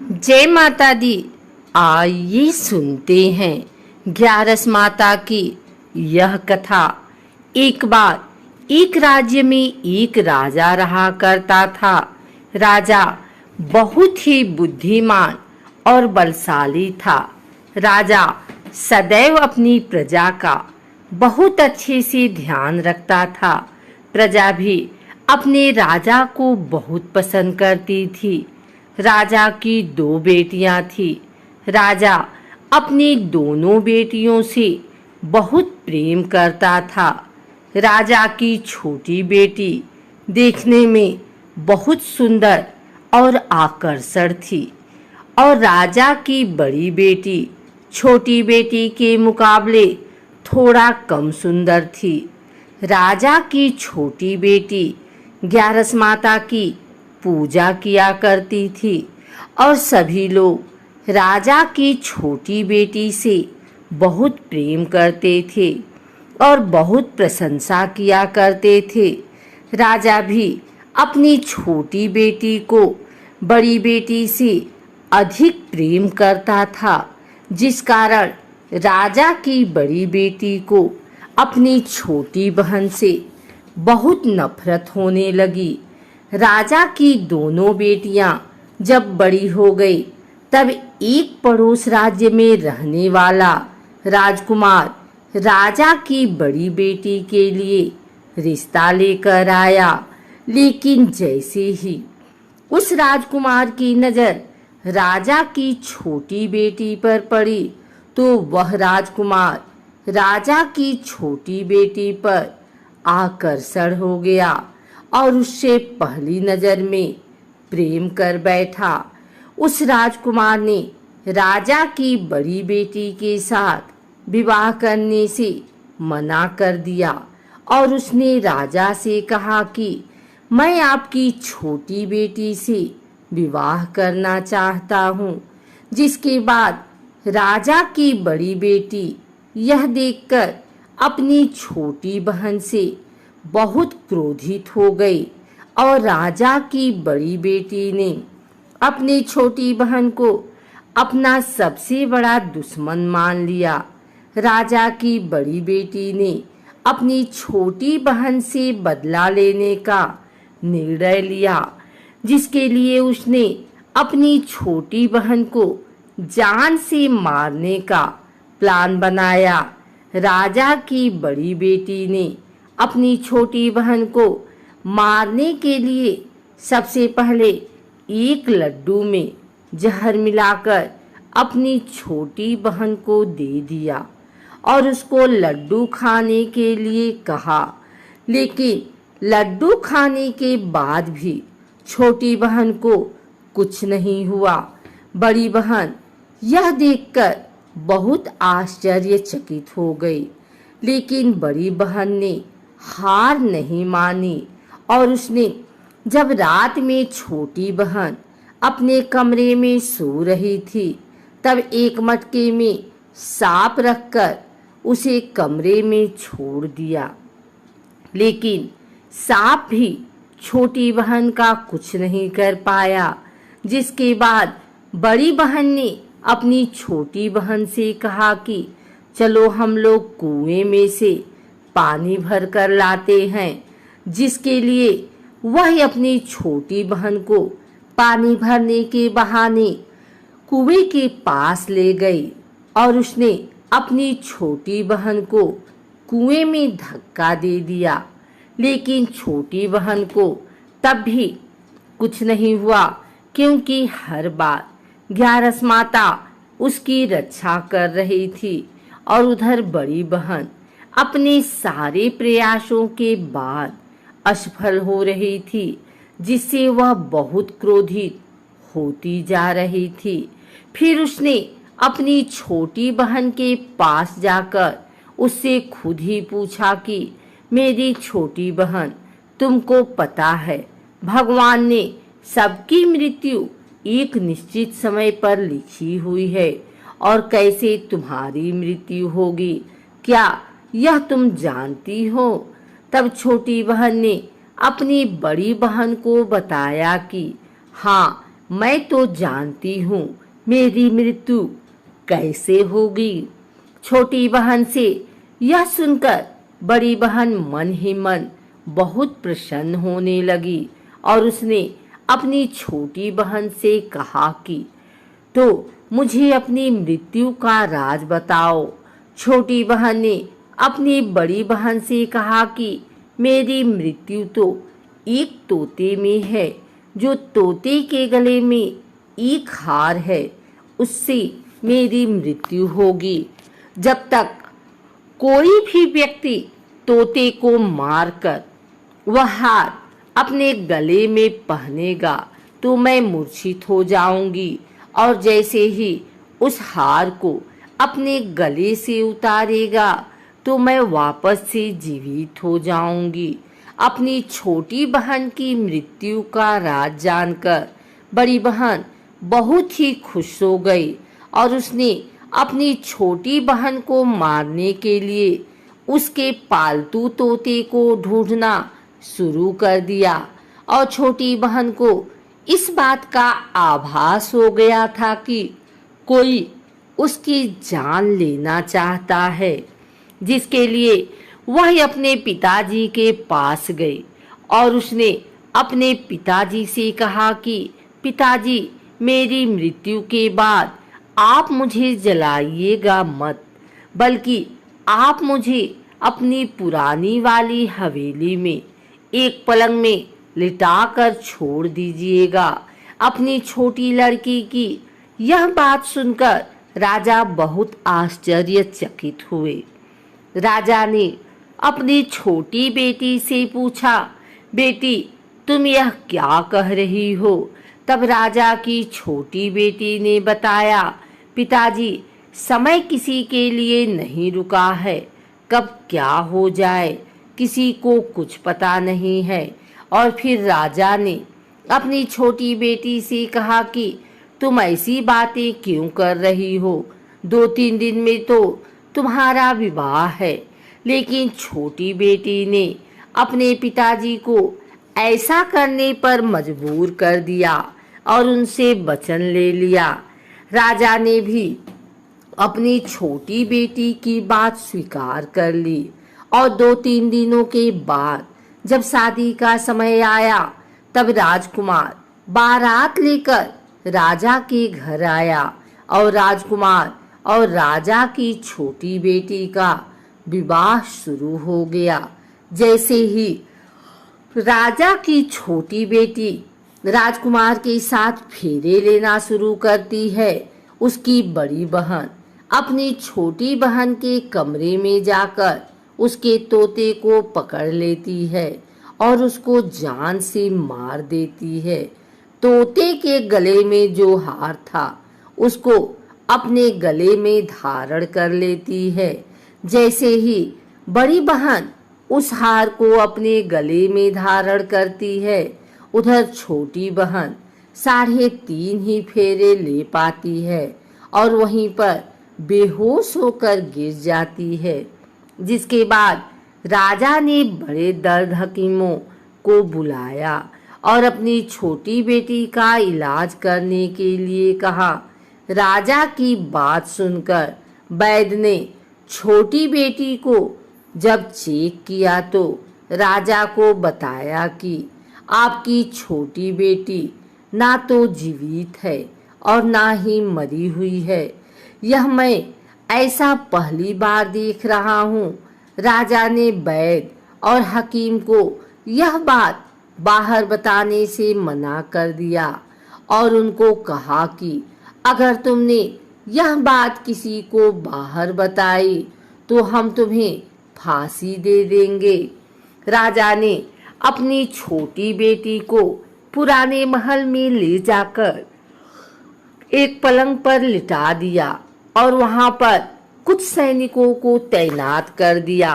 जय माता दी। आइए सुनते हैं ग्यारस माता की यह कथा। एक बार एक राज्य में एक राजा रहा करता था। राजा बहुत ही बुद्धिमान और बलशाली था। राजा सदैव अपनी प्रजा का बहुत अच्छे से ध्यान रखता था। प्रजा भी अपने राजा को बहुत पसंद करती थी। राजा की दो बेटियां थी। राजा अपनी दोनों बेटियों से बहुत प्रेम करता था। राजा की छोटी बेटी देखने में बहुत सुंदर और आकर्षक थी और राजा की बड़ी बेटी छोटी बेटी के मुकाबले थोड़ा कम सुंदर थी। राजा की छोटी बेटी ग्यारस माता की पूजा किया करती थी और सभी लोग राजा की छोटी बेटी से बहुत प्रेम करते थे और बहुत प्रशंसा किया करते थे। राजा भी अपनी छोटी बेटी को बड़ी बेटी से अधिक प्रेम करता था, जिस कारण राजा की बड़ी बेटी को अपनी छोटी बहन से बहुत नफरत होने लगी। राजा की दोनों बेटियां जब बड़ी हो गई तब एक पड़ोस राज्य में रहने वाला राजकुमार राजा की बड़ी बेटी के लिए रिश्ता लेकर आया। लेकिन जैसे ही उस राजकुमार की नज़र राजा की छोटी बेटी पर पड़ी तो वह राजकुमार राजा की छोटी बेटी पर आकर्षण हो गया और उससे पहली नजर में प्रेम कर बैठा। उस राजकुमार ने राजा की बड़ी बेटी के साथ विवाह करने से मना कर दिया और उसने राजा से कहा कि मैं आपकी छोटी बेटी से विवाह करना चाहता हूँ। जिसके बाद राजा की बड़ी बेटी यह देखकर अपनी छोटी बहन से बहुत क्रोधित हो गई और राजा की बड़ी बेटी ने अपनी छोटी बहन को अपना सबसे बड़ा दुश्मन मान लिया। राजा की बड़ी बेटी ने अपनी छोटी बहन से बदला लेने का निर्णय लिया, जिसके लिए उसने अपनी छोटी बहन को जान से मारने का प्लान बनाया। राजा की बड़ी बेटी ने अपनी छोटी बहन को मारने के लिए सबसे पहले एक लड्डू में जहर मिलाकर अपनी छोटी बहन को दे दिया और उसको लड्डू खाने के लिए कहा। लेकिन लड्डू खाने के बाद भी छोटी बहन को कुछ नहीं हुआ। बड़ी बहन यह देखकर बहुत आश्चर्यचकित हो गई, लेकिन बड़ी बहन ने हार नहीं मानी और उसने जब रात में छोटी बहन अपने कमरे में सो रही थी तब एक मटके में सांप रखकर उसे कमरे में छोड़ दिया। लेकिन सांप भी छोटी बहन का कुछ नहीं कर पाया। जिसके बाद बड़ी बहन ने अपनी छोटी बहन से कहा कि चलो हम लोग कुएं में से पानी भर कर लाते हैं। जिसके लिए वह अपनी छोटी बहन को पानी भरने के बहाने कुएं के पास ले गई और उसने अपनी छोटी बहन को कुएं में धक्का दे दिया। लेकिन छोटी बहन को तब भी कुछ नहीं हुआ, क्योंकि हर बार ग्यारस माता उसकी रक्षा कर रही थी और उधर बड़ी बहन अपने सारे प्रयासों के बाद असफल हो रही थी, जिससे वह बहुत क्रोधित होती जा रही थी। फिर उसने अपनी छोटी बहन के पास जाकर उससे खुद ही पूछा कि मेरी छोटी बहन, तुमको पता है भगवान ने सबकी मृत्यु एक निश्चित समय पर लिखी हुई है और कैसे तुम्हारी मृत्यु होगी, क्या यह तुम जानती हो? तब छोटी बहन ने अपनी बड़ी बहन को बताया कि हाँ, मैं तो जानती हूँ मेरी मृत्यु कैसे होगी। छोटी बहन से यह सुनकर बड़ी बहन मन ही मन बहुत प्रसन्न होने लगी और उसने अपनी छोटी बहन से कहा कि तो मुझे अपनी मृत्यु का राज बताओ। छोटी बहन ने अपनी बड़ी बहन से कहा कि मेरी मृत्यु तो एक तोते में है, जो तोते के गले में एक हार है, उससे मेरी मृत्यु होगी। जब तक कोई भी व्यक्ति तोते को मारकर वह हार अपने गले में पहनेगा तो मैं मूर्छित हो जाऊंगी, और जैसे ही उस हार को अपने गले से उतारेगा तो मैं वापस से जीवित हो जाऊंगी। अपनी छोटी बहन की मृत्यु का राज जानकर बड़ी बहन बहुत ही खुश हो गई और उसने अपनी छोटी बहन को मारने के लिए उसके पालतू तोते को ढूंढना शुरू कर दिया। और छोटी बहन को इस बात का आभास हो गया था कि कोई उसकी जान लेना चाहता है, जिसके लिए वह अपने पिताजी के पास गई और उसने अपने पिताजी से कहा कि पिताजी, मेरी मृत्यु के बाद आप मुझे जलाइएगा मत, बल्कि आप मुझे अपनी पुरानी वाली हवेली में एक पलंग में लिटाकर छोड़ दीजिएगा। अपनी छोटी लड़की की यह बात सुनकर राजा बहुत आश्चर्यचकित हुए। राजा ने अपनी छोटी बेटी से पूछा, बेटी, तुम यह क्या कह रही हो? तब राजा की छोटी बेटी ने बताया, पिताजी, समय किसी के लिए नहीं रुका है, कब क्या हो जाए किसी को कुछ पता नहीं है। और फिर राजा ने अपनी छोटी बेटी से कहा कि तुम ऐसी बातें क्यों कर रही हो? 2-3 दिन में तो तुम्हारा विवाह है। लेकिन छोटी बेटी ने अपने पिताजी को ऐसा करने पर मजबूर कर दिया और उनसे वचन ले लिया। राजा ने भी अपनी छोटी बेटी की बात स्वीकार कर ली और 2-3 दिनों के बाद जब शादी का समय आया तब राजकुमार बारात लेकर राजा के घर आया और राजकुमार और राजा की छोटी बेटी का विवाह शुरू हो गया। जैसे ही राजा की छोटी बेटी राजकुमार के साथ फेरे लेना शुरू करती है, उसकी बड़ी बहन अपनी छोटी बहन के कमरे में जाकर उसके तोते को पकड़ लेती है और उसको जान से मार देती है। तोते के गले में जो हार था उसको अपने गले में धारण कर लेती है। जैसे ही बड़ी बहन उस हार को अपने गले में धारण करती है, उधर छोटी बहन 3.5 ही फेरे ले पाती है और वहीं पर बेहोश होकर गिर जाती है। जिसके बाद राजा ने बड़े दर्द हकीमों को बुलाया और अपनी छोटी बेटी का इलाज करने के लिए कहा। राजा की बात सुनकर वैद्य ने छोटी बेटी को जब चेक किया तो राजा को बताया कि आपकी छोटी बेटी ना तो जीवित है और ना ही मरी हुई है। यह मैं ऐसा पहली बार देख रहा हूँ। राजा ने वैद्य और हकीम को यह बात बाहर बताने से मना कर दिया और उनको कहा कि अगर तुमने यह बात किसी को बाहर बताई तो हम तुम्हें फांसी दे देंगे। राजा ने अपनी छोटी बेटी को पुराने महल में ले जाकर एक पलंग पर लिटा दिया और वहां पर कुछ सैनिकों को तैनात कर दिया।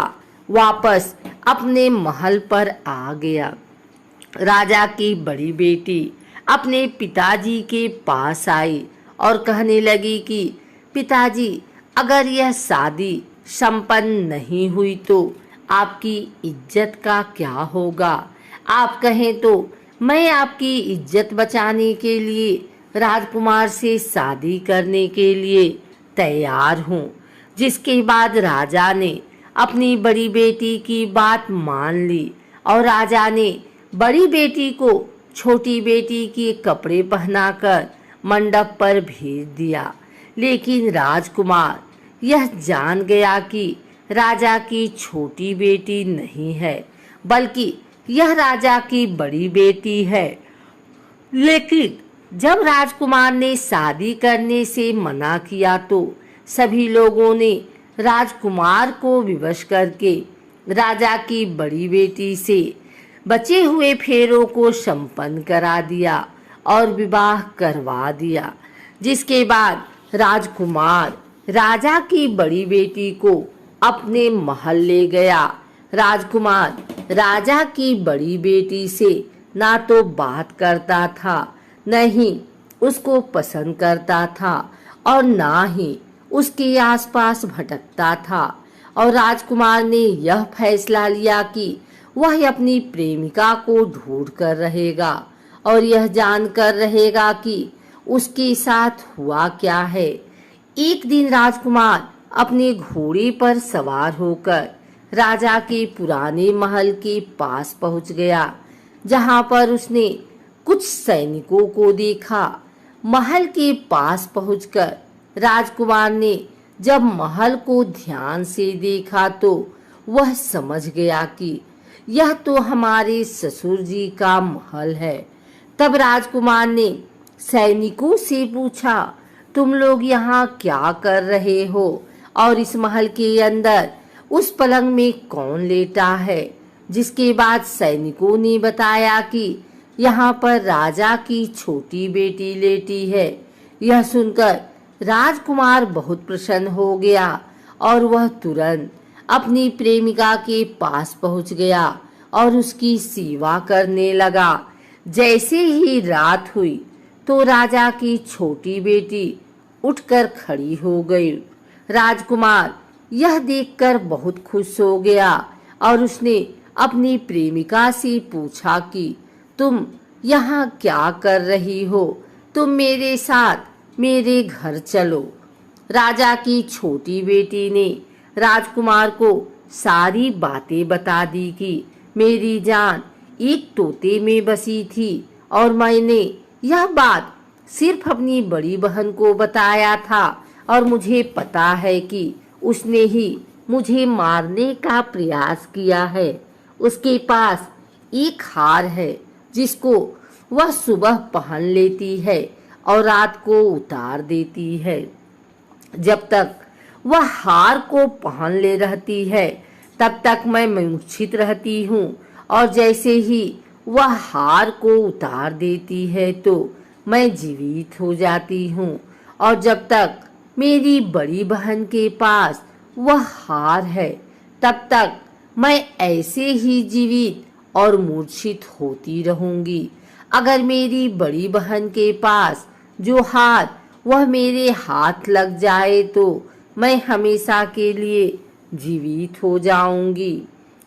वापस अपने महल पर आ गया। राजा की बड़ी बेटी अपने पिताजी के पास आई और कहने लगी कि पिताजी, अगर यह शादी संपन्न नहीं हुई तो आपकी इज्जत का क्या होगा? आप कहें तो मैं आपकी इज्जत बचाने के लिए राजकुमार से शादी करने के लिए तैयार हूँ। जिसके बाद राजा ने अपनी बड़ी बेटी की बात मान ली और राजा ने बड़ी बेटी को छोटी बेटी के कपड़े पहनाकर मंडप पर भेज दिया। लेकिन राजकुमार यह जान गया कि राजा की छोटी बेटी नहीं है, बल्कि यह राजा की बड़ी बेटी है। लेकिन जब राजकुमार ने शादी करने से मना किया तो सभी लोगों ने राजकुमार को विवश करके राजा की बड़ी बेटी से बचे हुए फेरों को संपन्न करा दिया और विवाह करवा दिया। जिसके बाद राजकुमार राजा की बड़ी बेटी को अपने महल ले गया। राजकुमार राजा की बड़ी बेटी से ना तो बात करता था, न ही उसको पसंद करता था और ना ही उसके आसपास भटकता था। और राजकुमार ने यह फैसला लिया कि वह अपनी प्रेमिका को ढूंढ कर रहेगा और यह जानकर रहेगा कि उसके साथ हुआ क्या है। एक दिन राजकुमार अपने घोड़े पर सवार होकर राजा के पुराने महल के पास पहुंच गया, जहां पर उसने कुछ सैनिकों को देखा। महल के पास पहुंचकर राजकुमार ने जब महल को ध्यान से देखा तो वह समझ गया कि यह तो हमारे ससुर जी का महल है। तब राजकुमार ने सैनिकों से पूछा, तुम लोग यहाँ क्या कर रहे हो और इस महल के अंदर उस पलंग में कौन लेटा है। जिसके बाद सैनिकों ने बताया कि यहाँ पर राजा की छोटी बेटी लेटी है। यह सुनकर राजकुमार बहुत प्रसन्न हो गया और वह तुरंत अपनी प्रेमिका के पास पहुंच गया और उसकी सेवा करने लगा। जैसे ही रात हुई तो राजा की छोटी बेटी उठकर खड़ी हो गई। राजकुमार यह देखकर बहुत खुश हो गया और उसने अपनी प्रेमिका से पूछा कि तुम यहाँ क्या कर रही हो, तुम मेरे साथ मेरे घर चलो। राजा की छोटी बेटी ने राजकुमार को सारी बातें बता दी कि मेरी जान एक तोते में बसी थी और मैंने यह बात सिर्फ अपनी बड़ी बहन को बताया था और मुझे पता है कि उसने ही मुझे मारने का प्रयास किया है। उसके पास एक हार है जिसको वह सुबह पहन लेती है और रात को उतार देती है। जब तक वह हार को पहन ले रहती है तब तक मैं मूर्छित रहती हूँ और जैसे ही वह हार को उतार देती है तो मैं जीवित हो जाती हूँ। और जब तक मेरी बड़ी बहन के पास वह हार है तब तक मैं ऐसे ही जीवित और मूर्छित होती रहूंगी। अगर मेरी बड़ी बहन के पास जो हार वह मेरे हाथ लग जाए तो मैं हमेशा के लिए जीवित हो जाऊंगी।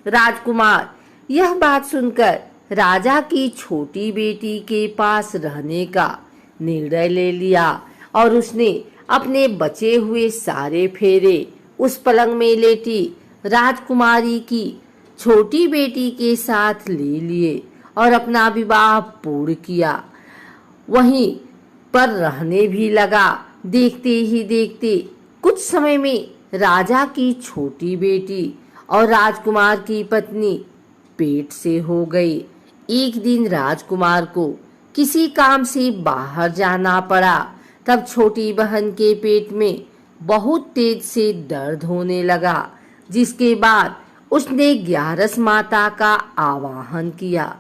राजकुमार यह बात सुनकर राजा की छोटी बेटी के पास रहने का निर्णय ले लिया और उसने अपने बचे हुए सारे फेरे उस पलंग में लेटी राजकुमारी की छोटी बेटी के साथ ले लिए और अपना विवाह पूर्ण किया। वहीं पर रहने भी लगा। देखते ही देखते कुछ समय में राजा की छोटी बेटी और राजकुमार की पत्नी पेट से हो गई। एक दिन राजकुमार को किसी काम से बाहर जाना पड़ा। तब छोटी बहन के पेट में बहुत तेज से दर्द होने लगा। जिसके बाद उसने ग्यारस माता का आवाहन किया।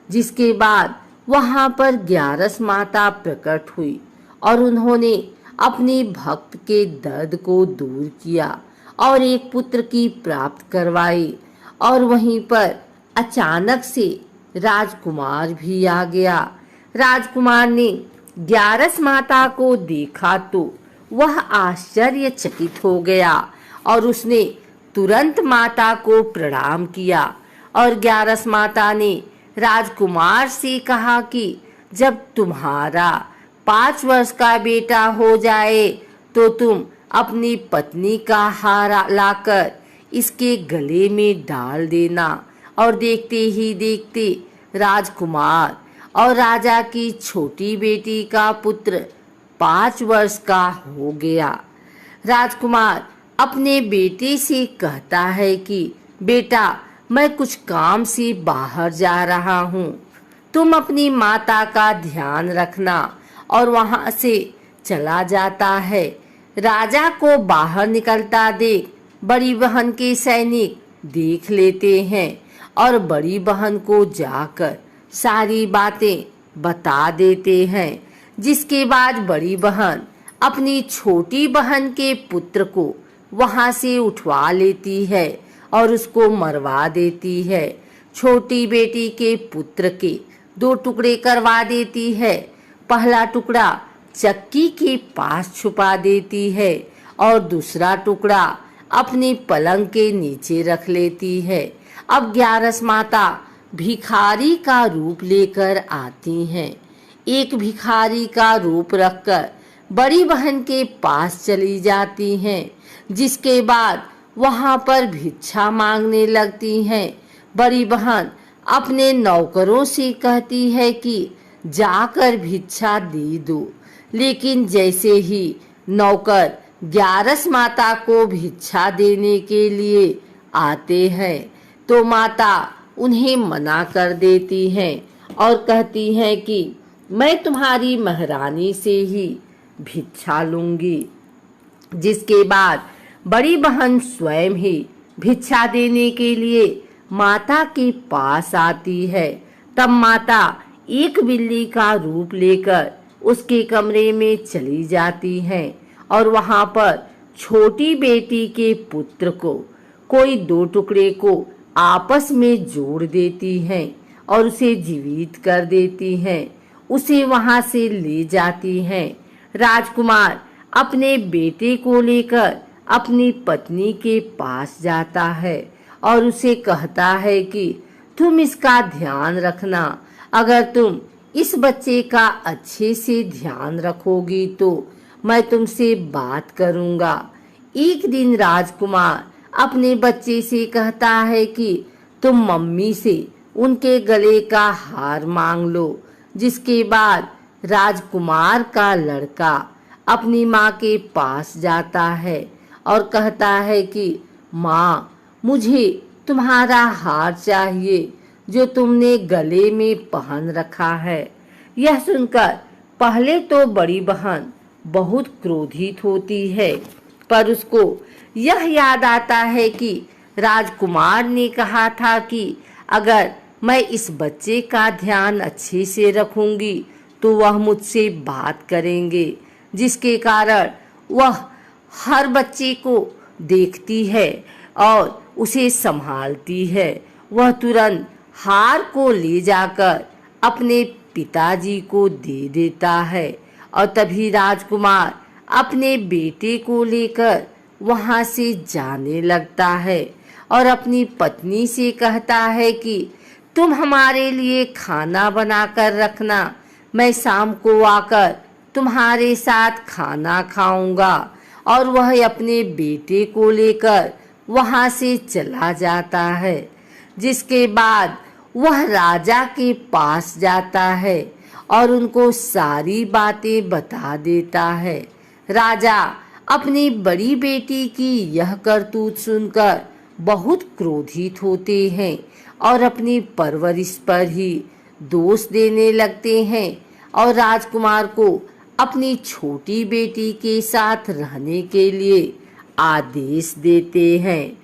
जिसके बाद वहां पर ग्यारस माता प्रकट हुई और उन्होंने अपने भक्त के दर्द को दूर किया और एक पुत्र की प्राप्त करवाई। और वहीं पर अचानक से राजकुमार भी आ गया। राजकुमार ने ग्यारस माता को देखा तो वह आश्चर्यचकित हो गया और उसने तुरंत माता को प्रणाम किया और ग्यारस माता ने राजकुमार से कहा कि जब तुम्हारा 5 वर्ष का बेटा हो जाए तो तुम अपनी पत्नी का हार लाकर इसके गले में डाल देना। और देखते ही देखते राजकुमार और राजा की छोटी बेटी का पुत्र 5 वर्ष का हो गया। राजकुमार अपने बेटे से कहता है कि बेटा, मैं कुछ काम से बाहर जा रहा हूँ, तुम अपनी माता का ध्यान रखना। और वहां से चला जाता है। राजा को बाहर निकलता देख बड़ी बहन के सैनिक देख लेते हैं और बड़ी बहन को जाकर सारी बातें बता देते हैं। जिसके बाद बड़ी बहन अपनी छोटी बहन के पुत्र को वहां से उठवा लेती है और उसको मरवा देती है। छोटी बेटी के पुत्र के 2 टुकड़े करवा देती है। पहला टुकड़ा चक्की के पास छुपा देती है और दूसरा टुकड़ा अपनी पलंग के नीचे रख लेती है। अब 11 माता भिखारी का रूप लेकर आती हैं। एक भिखारी का रूप रखकर बड़ी बहन के पास चली जाती हैं। जिसके बाद वहां पर भिक्षा मांगने लगती हैं। बड़ी बहन अपने नौकरों से कहती है कि जाकर भिक्षा दे दो, लेकिन जैसे ही नौकर 11 माता को भिक्षा देने के लिए आते हैं तो माता उन्हें मना कर देती हैं और कहती हैं कि मैं तुम्हारी महारानी से ही भिक्षा लूंगी। जिसके बाद बड़ी बहन स्वयं ही भिक्षा देने के लिए माता के पास आती है। तब माता एक बिल्ली का रूप लेकर उसके कमरे में चली जाती हैं और वहां पर छोटी बेटी के पुत्र को कोई 2 टुकड़े को आपस में जोड़ देती हैं और उसे जीवित कर देती हैं। उसे वहां से ले जाती हैं। राजकुमार अपने बेटे को लेकर अपनी पत्नी के पास जाता है और उसे कहता है कि तुम इसका ध्यान रखना। अगर तुम इस बच्चे का अच्छे से ध्यान रखोगी तो मैं तुमसे बात करूंगा। एक दिन राजकुमार अपने बच्चे से कहता है कि तुम मम्मी से उनके गले का हार मांग लो। जिसके बाद राजकुमार का लड़का अपनी माँ के पास जाता है और कहता है कि माँ, मुझे तुम्हारा हार चाहिए जो तुमने गले में पहन रखा है। यह सुनकर पहले तो बड़ी बहन बहुत क्रोधित होती है, पर उसको यह याद आता है कि राजकुमार ने कहा था कि अगर मैं इस बच्चे का ध्यान अच्छे से रखूंगी तो वह मुझसे बात करेंगे। जिसके कारण वह हर बच्चे को देखती है और उसे संभालती है। वह तुरंत हार को ले जाकर अपने पिताजी को दे देता है और तभी राजकुमार अपने बेटे को लेकर वहां से जाने लगता है और अपनी पत्नी से कहता है कि तुम हमारे लिए खाना बनाकर रखना, मैं शाम को आकर तुम्हारे साथ खाना खाऊंगा। और वह अपने बेटे को लेकर वहां से चला जाता है। जिसके बाद वह राजा के पास जाता है और उनको सारी बातें बता देता है। राजा अपनी बड़ी बेटी की यह करतूत सुनकर बहुत क्रोधित होते हैं और अपनी परवरिश पर ही दोष देने लगते हैं और राजकुमार को अपनी छोटी बेटी के साथ रहने के लिए आदेश देते हैं।